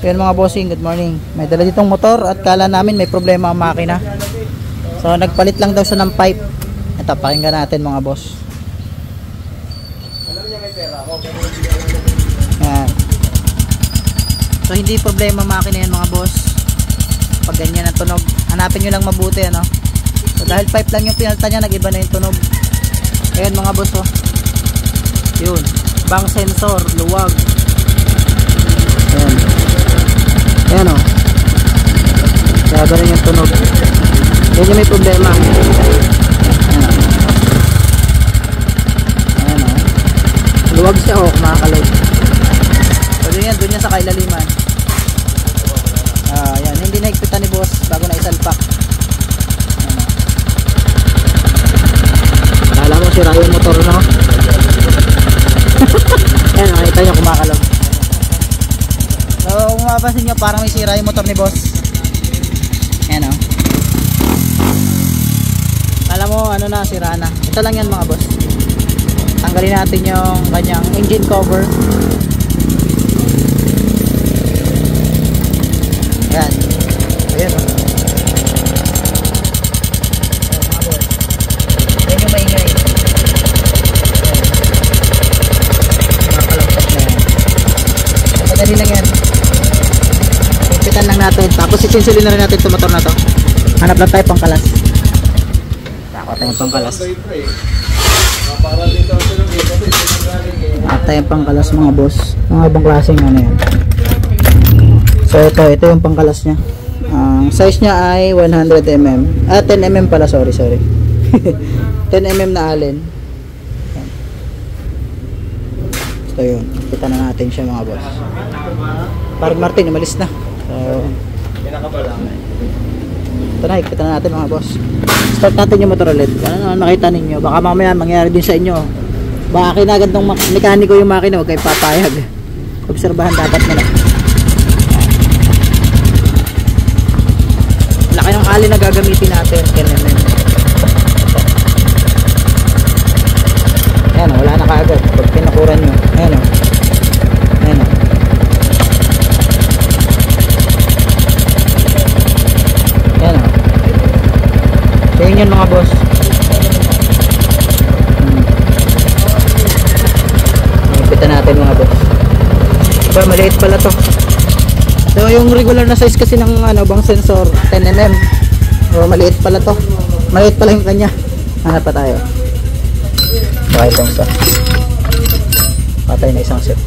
Yan mga bossing, good morning. May dala ditong motor at kala namin may problema ang makina. So nagpalit lang daw siya ng pipe. Ito, pakinggan natin mga boss. Yan. So hindi problema makina yan mga boss. Pag ganyan ang tunog, hanapin nyo lang mabuti ano. So dahil pipe lang yung pinalta niya, nag-iba na yung tunog. Ayan mga boss oh. Yun, bang sensor, luwag. Ayan. Ayan o. Kaya ganun yung tunog. Yan yung may problema. Ayan o. Ayan o. Luwag siya o, kumakalag. So doon yan sa kailaliman. Ayan, hindi naigpitan ni boss bago na isalpak. Ayan o. Akala mo sira yung motor no? Ayan o, nakita nyo kumakalag. So kung mapapansin nyo, parang may sira yung motor ni boss. Ayan o. Alam mo ano na, sira na. Ito lang yan mga boss. Tanggalin natin yung kanyang engine cover. Ayan. Ayan o. Mga boss, ayan yung maingay. Makakalagpas na yan. Madali lang yan. Ipitan lang natin. Tapos isinsulin na rin natin itong motor na to. Hanap lang tayo pang kalas. Takot tayong pang kalas. Hanap tayong pang kalas mga boss. Mga ibang klaseng ano yan. So ito yung pang kalas nya. Size nya ay 100mm. 10mm pala, sorry 10mm na allen. So yun, kita na natin siya mga boss. Parang Martin, umalis na. So ito na, ikita na natin mga boss. Start natin yung motor ulit. Ano nakita ninyo? Baka mamaya mangyari din sa inyo. Baka kinagad ng mekaniko yung makina, huwag kayo papayag. Obserbahan dapat nila. Laki ng alin na gagamitin natin. Ayan o, wala na kaagad. Pag pinakuran nyo. Ayan o. Ayan o. Ayan o. So yun yun mga boss. Ipitan natin mga boss. Diba maliit pala to. So yung regular na size kasi ng ano, bang sensor 10mm. So maliit pala to. Maliit pala yung kanya. Hanap pa tayo. Patay itong isa. Patay na isang set.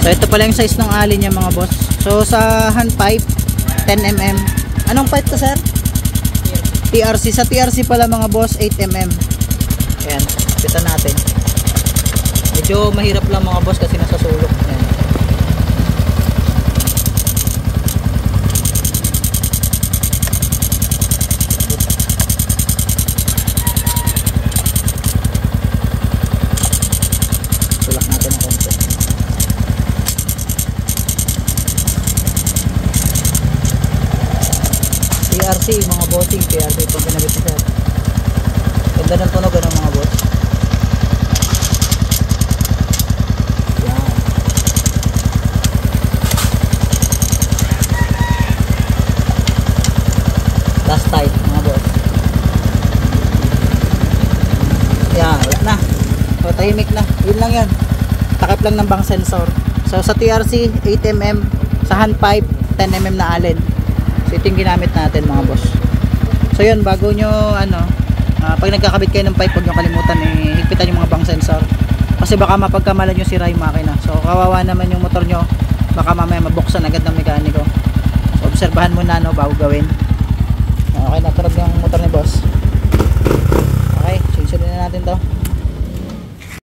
So ito pala yung size ng alin niya mga boss. So sa hand pipe 10mm. Anong pipe to sir? TRC. Sa TRC pala mga boss 8mm. Ayan, kita natin. Medyo mahirap lang mga boss kasi nasa sulok. Ayan. Sulak natin ang konti. TRC mga bossing, TRC itong ginamit nila. Ganda ng tunog ano mga boss. Yan. Last tight mga boss. Yan, wala na. O, tahimik na. Yun lang yan. Takip lang ng bang sensor. So sa TRC 8mm, sa hand pipe 10mm na allen. So ito yung ginamit natin mga boss. So yun, bago nyo ano, pag nagkakabit kayo ng pipe, huwag nyo kalimutan higpitan yung mga bang sensor. Kasi baka mapagkamalan nyo sira yung makina. So kawawa naman yung motor nyo. Baka mamaya mabuksan agad ng mekaniko. So obserbahan muna no, bago gawin. Okay, natunog yung motor ni boss. Okay, sisulin na natin to.